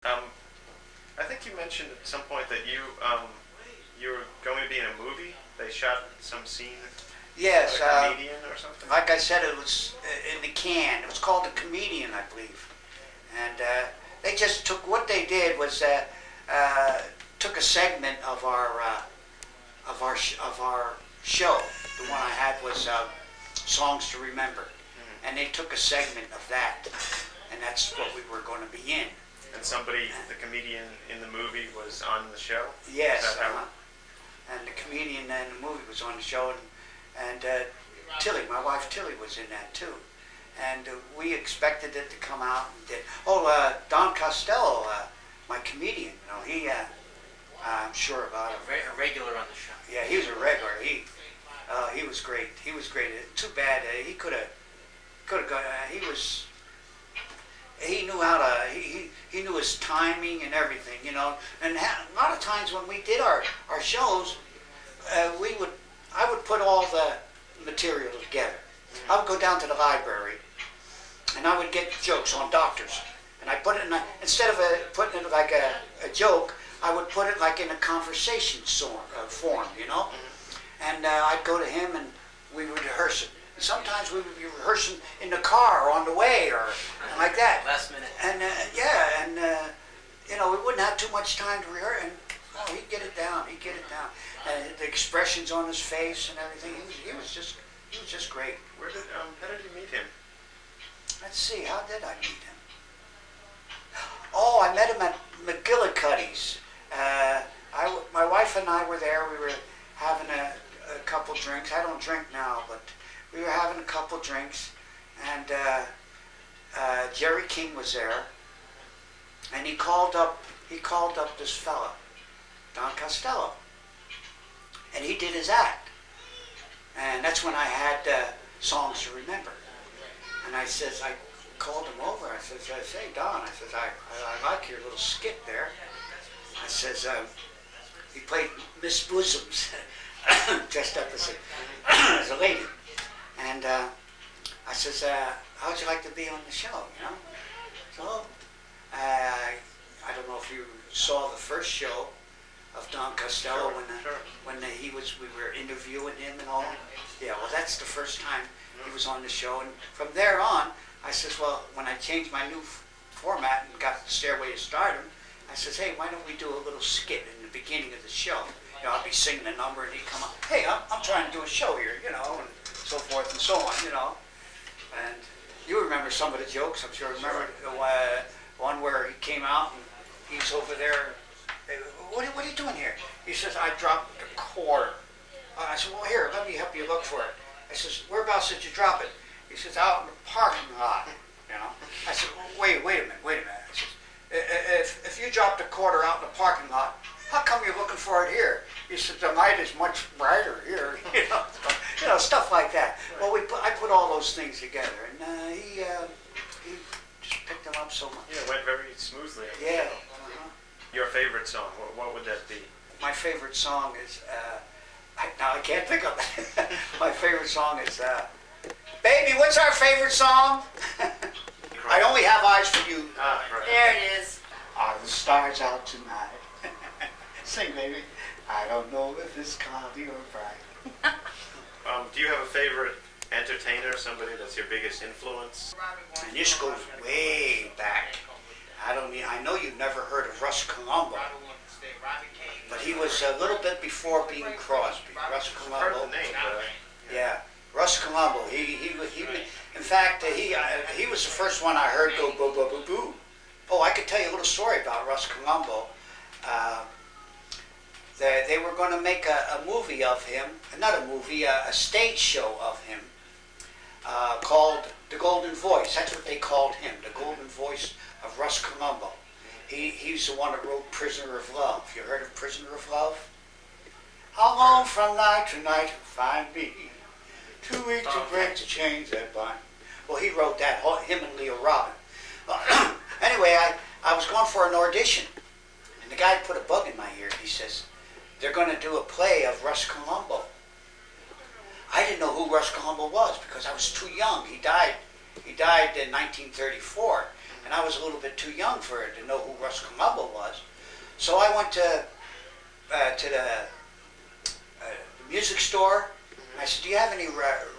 Um, I think you mentioned at some point that you were going to be in a movie. They shot some scene Yes, with a comedian or something. like I said, it was in the can. It was called The Comedian, I believe. And they just took, what they did was took a segment of our show. The one I had was Songs to Remember. And they took a segment of that, and that's what we were going to be in. And somebody, the comedian in the movie, was on the show? Yes, Is that how- and the comedian in the movie was on the show, and Tillie, my wife Tillie, was in that too. And we expected it to come out and did. Don Costello, my comedian, I'm sure about him. A regular on the show. Yeah, he was a regular. He was great. He was great. Too bad he could have gone. He knew how to. He knew his timing and everything, And a lot of times when we did our shows, I would put all the material together. I would go down to the library, and I would get jokes on doctors, and I put it in instead of putting it like a joke, I would put it like in a conversation form, And I'd go to him, and we would rehearse it. Sometimes we would be rehearsing in the car or on the way or like that. Last minute. And we wouldn't have too much time to rehearse. And he'd get it down. And the expressions on his face and everything. He was just great. How did you meet him? Let's see. How did I meet him? Oh, I met him at McGillicuddy's. My wife and I were there. We were having a couple drinks. I don't drink now, but we were having a couple drinks, and Jerry King was there, and he called up this fella, Don Costello, and he did his act, and that's when I had Songs to Remember, and I called him over. I says, "Hey Don," I like your little skit there. I says, he played Miss Bosoms, dressed up as a lady. And I says, how'd you like to be on the show, So, I don't know if you saw the first show of Don Costello when we were interviewing him and all. Yeah, well, that's the first time he was on the show. And from there on, I says, well, when I changed my new format and got Stairway To Stardom, I says, hey, why don't we do a little skit in the beginning of the show? I'll be singing a number and he'd come up, hey, I'm trying to do a show here, and so forth and so on, And you remember some of the jokes, I'm sure. Remember the one where he came out and he's over there. Hey, what are you doing here? He says, I dropped a quarter. I said, well, here, let me help you look for it. I says, whereabouts did you drop it? He says, out in the parking lot, I said, well, wait a minute. I said, if you dropped a quarter out in the parking lot, how come you're looking for it here? He said, the light is much brighter here, stuff like that. Well, I put all those things together, and he just picked them up so much. Yeah, it went very smoothly. Yeah. Your favorite song, what would that be? My favorite song is, I can't think of it. My favorite song is, Baby, what's our favorite song? I only have eyes for you. Right. There it is. Are the stars out tonight? Sing, baby. I don't know if it's cloudy or bright. Do you have a favorite entertainer, somebody that's your biggest influence? And this goes way back. I know you've never heard of Russ Colombo, but he was a little bit before Bing Crosby. Russ Heard Colombo. the name, Yeah, Russ Colombo. In fact, he was the first one I heard go boo boo boo boo. Oh, I could tell you a little story about Russ Colombo. They were going to make a movie of him, not a movie, a stage show of him called The Golden Voice. That's what they called him, The Golden Voice of Russ Colombo. He's the one that wrote Prisoner of Love. You heard of Prisoner of Love? How long from night to night to find me? 2 weeks to break the chains that bind. Well, he wrote that, him and Leo Robin. Anyway, I was going for an audition, and the guy put a bug in my ear. He says, they're going to do a play of Russ Colombo. I didn't know who Russ Colombo was because I was too young. He died in 1934, and I was a little bit too young for it to know who Russ Columbo was. So I went to the music store, and I said, "Do you have any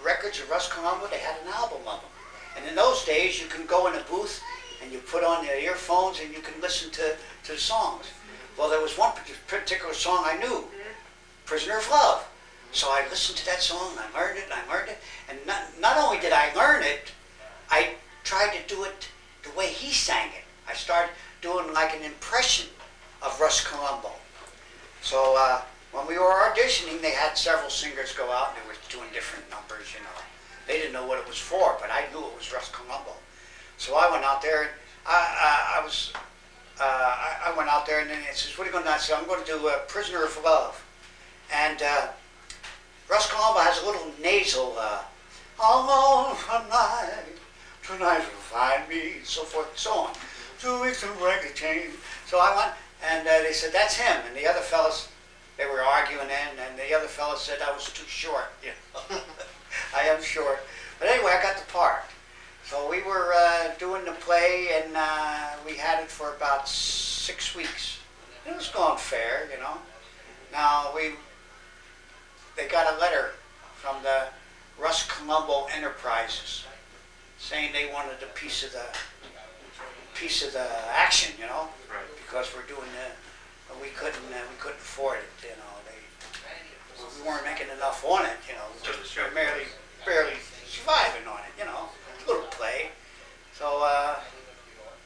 records of Russ Columbo?" They had an album of him. And in those days, you can go in a booth and you put on the earphones and you can listen to the songs. Well, there was one particular song I knew, "Prisoner of Love." So I listened to that song, I learned it, and not only did I learn it, I tried to do it the way he sang it. I started doing like an impression of Russ Columbo. So when we were auditioning, they had several singers go out and they were doing different numbers, you know. They didn't know what it was for, but I knew it was Russ Columbo. So I went out there and I went out there and then it says, "What are you going to do?" I said, "I'm going to do Prisoner of Love." And Russ Columbo has a little nasal, "Alone tonight you'll find me," so forth and so on. 2 weeks of break chain. So I went and they said, "That's him." And the other fellas, they were arguing and the other fellas said I was too short. You know? I am short. But anyway, I got the part. So we were doing the play and we had it for about 6 weeks. It was going fair, you know. Now they got a letter from the Russ Columbo Enterprises saying they wanted a piece of the action, you know, Right. because we're doing we couldn't afford it, you know. We weren't making enough on it, you know. So the show Barely surviving on it, you know. Little play. So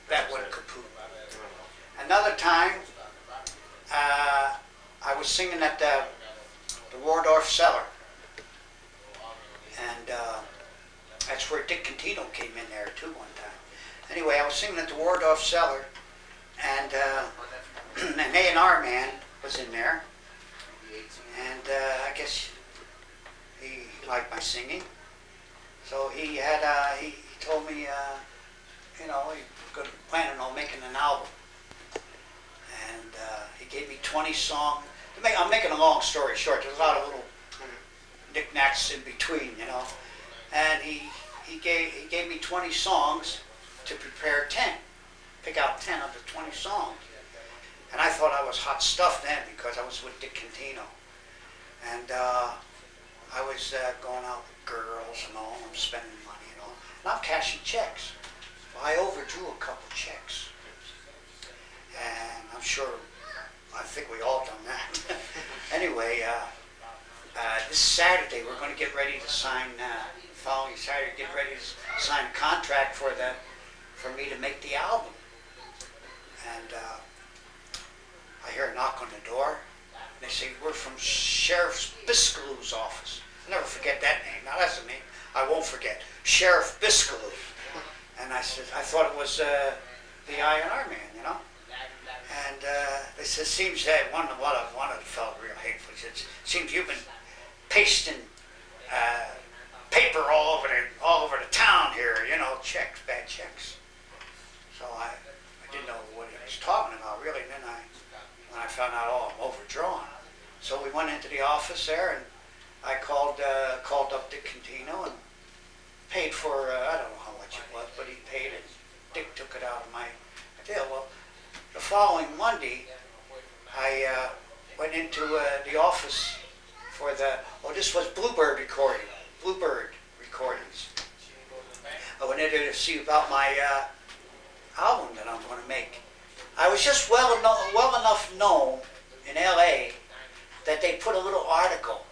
that went kaput. Another time, I was singing at the Waldorf Cellar, and that's where Dick Contino came in there too one time. Anyway, I was singing at the Waldorf Cellar, and an A&R man was in there, and I guess he liked my singing, so he told me, you know, he was planning on making an album, and he gave me 20 songs. I'm making a long story short. There's a lot of little knickknacks in between, you know. And he gave me 20 songs to prepare 10. Pick out 10 of the 20 songs. And I thought I was hot stuff then because I was with Dick Contino. And I was going out with girls and all. I'm spending money and all. And I'm cashing checks. Well, I overdrew a couple checks. And I'm sure, I think we all done that. Anyway, this Saturday we're going to get ready to sign, following Saturday, get ready to sign a contract for me to make the album. And I hear a knock on the door. And they say, "We're from Sheriff Biscaloo's office." I'll never forget that name. Now that's a name I won't forget. Sheriff Biscaloo. And I said, I thought it was the I&R man, you know. And they said, "Seems that one of them felt real hateful. He said, seems you've been pasting paper all over the town here, you know, checks, bad checks." So I didn't know what he was talking about really. And then when I found out, oh, I'm overdrawn. So we went into the office there, and I called up Dick Contino and paid for I don't know how much it was, but he paid it. Dick took it out of my deal. Well, the following Monday, I went into the office for this was Bluebird Recordings. I went in there to see about my album that I'm going to make. I was just well enough known in L.A. that they put a little article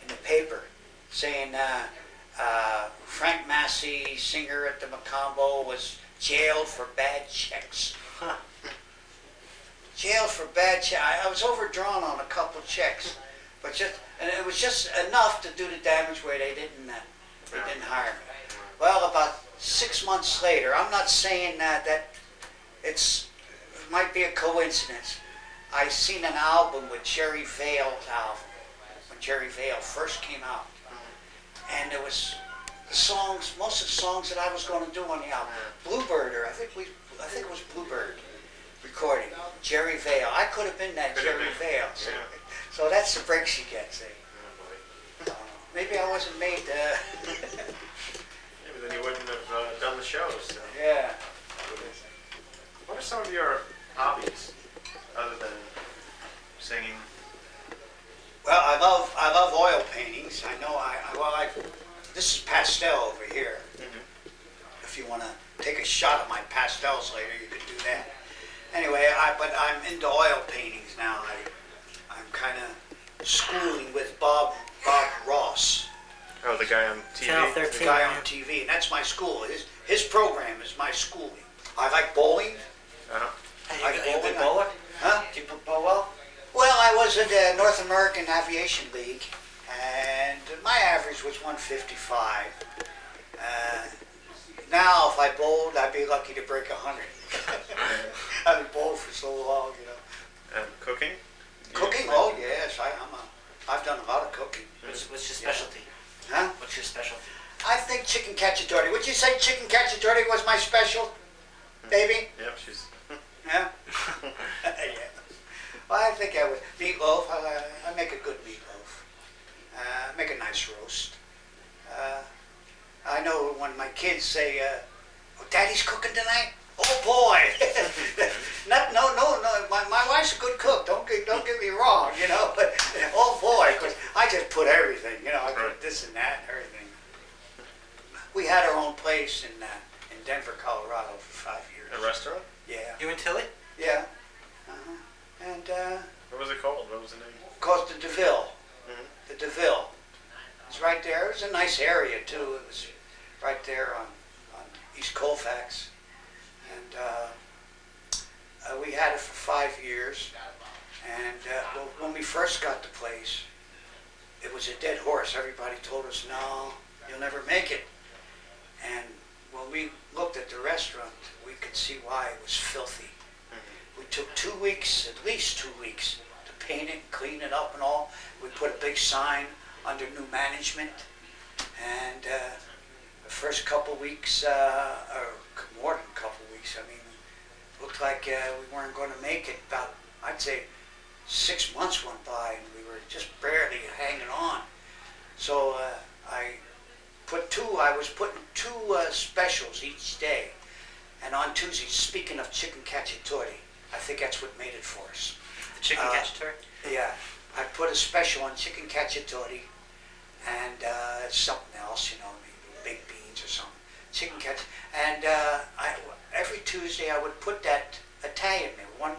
in the paper saying Frank Masi, singer at the Macombo, was jailed for bad checks. Jailed for bad checks. I was overdrawn on a couple checks, and it was just enough to do the damage where they didn't hire me. Well, about 6 months later, I'm not saying that it might be a coincidence. I seen an album with Jerry Vale's album when Jerry Vale first came out, and it was most of the songs that I was going to do on the album. Bluebird, I think it was Bluebird recording. Jerry Vale. I could have been that Jerry Vale. So that's the break she gets. Maybe I wasn't made to. Maybe then you wouldn't have done the shows. So. Yeah. What are some of your hobbies other than singing? Well, I love oil paintings. I know this is pastel over here. Mm-hmm. If you want to take a shot at my pastels later, you could do that. Anyway, but I'm into oil paintings now. I'm kind of schooling with Bob Ross, Oh, the guy on TV? Channel the 13. guy on TV, and that's my school. His program is my schooling. I like bowling. Uh-huh. Are you a good bowler? Huh? Do you bowl well? Well, I was at the North American Aviation League, and my average was 155. Now, if I bowled, I'd be lucky to break 100. I've been bowled for so long, you know. And cooking? Cooking? Oh yes, I've done a lot of cooking. What's your specialty? Huh? What's your specialty? I think chicken cacciatore. Would you say chicken cacciatore was my special, baby? Yep, she's... Yeah. Yeah. Well, I think I would. Meatloaf. I make a good meatloaf. Make a nice roast. I know when my kids say, "Oh, Daddy's cooking tonight." Oh boy! No. My wife's a good cook. Don't get me wrong, you know. But oh boy, because I just put everything. You know, I put this and that and everything. We had our own place in Denver, Colorado for 5 years. A restaurant? Yeah. You and Tillie? Yeah. And What was it called? What was the name? called the DeVille. Mm-hmm. The DeVille. It's right there. It was a nice area too. It was right there on East Colfax. And we had it for 5 years. And well, when we first got the place, it was a dead horse. Everybody told us, no, you'll never make it. And when we looked at the restaurant, we could see why it was filthy. We took 2 weeks, at least 2 weeks, to paint it, clean it up and all. We put a big sign under new management. And the first couple weeks, or more than a couple weeks, I mean, looked like we weren't going to make it. About, I'd say, 6 months went by and we were just barely hanging on. So I was putting 2 specials each day. And on Tuesdays, speaking of chicken cacciatore, I think that's what made it for us. The chicken cacciatore? Yeah, I put a special on chicken cacciatore and something else, you know, maybe baked beans or something. Chicken cacciatore. And every Tuesday I would put that Italian meal.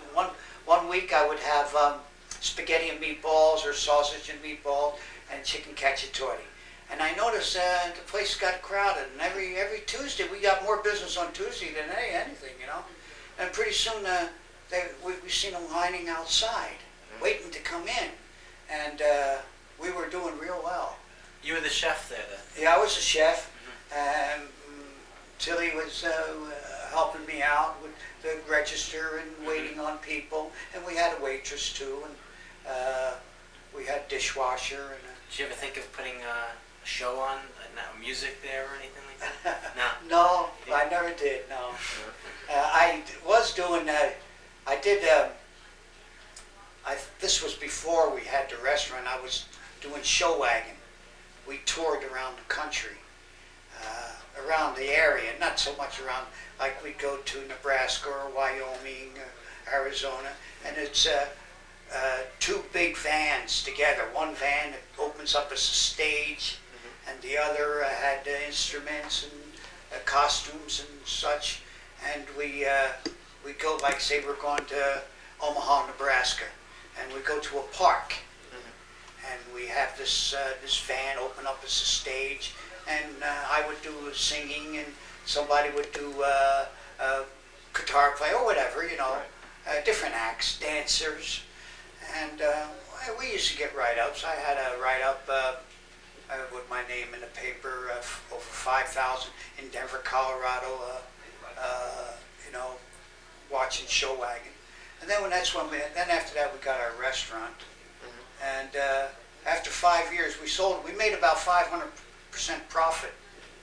One week I would have spaghetti and meatballs or sausage and meatball and chicken cacciatore. And I noticed the place got crowded, and every Tuesday we got more business on Tuesday than anything, you know. And pretty soon we seen them lining outside, waiting to come in, and we were doing real well. You were the chef there then? Yeah, I was a chef, and Tillie was helping me out with the register and waiting on people, and we had a waitress too, and we had dishwasher and. Did you ever think of putting a show on, music there or anything like that? No. No, I never did. No, I was doing. I did. This was before we had the restaurant. I was doing show wagon. We toured around the country, around the area, not so much around. Like we go to Nebraska or Wyoming, or Arizona, and it's 2 big vans together. One van that opens up as a stage, and the other had instruments and costumes and such. And we go, like say we're going to Omaha, Nebraska, and we go to a park, and we have this van open up as a stage, and I would do singing, and somebody would do guitar play or whatever, you know, different acts, dancers. And we used to get write-ups. I had a write-up with my name in the paper, over 5,000 in Denver, Colorado, you know, watching show wagon. And then then after that we got our restaurant. And after 5 years we made about 500% profit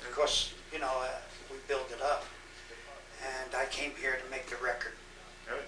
because, you know, we built it up. And I came here to make the record. Really?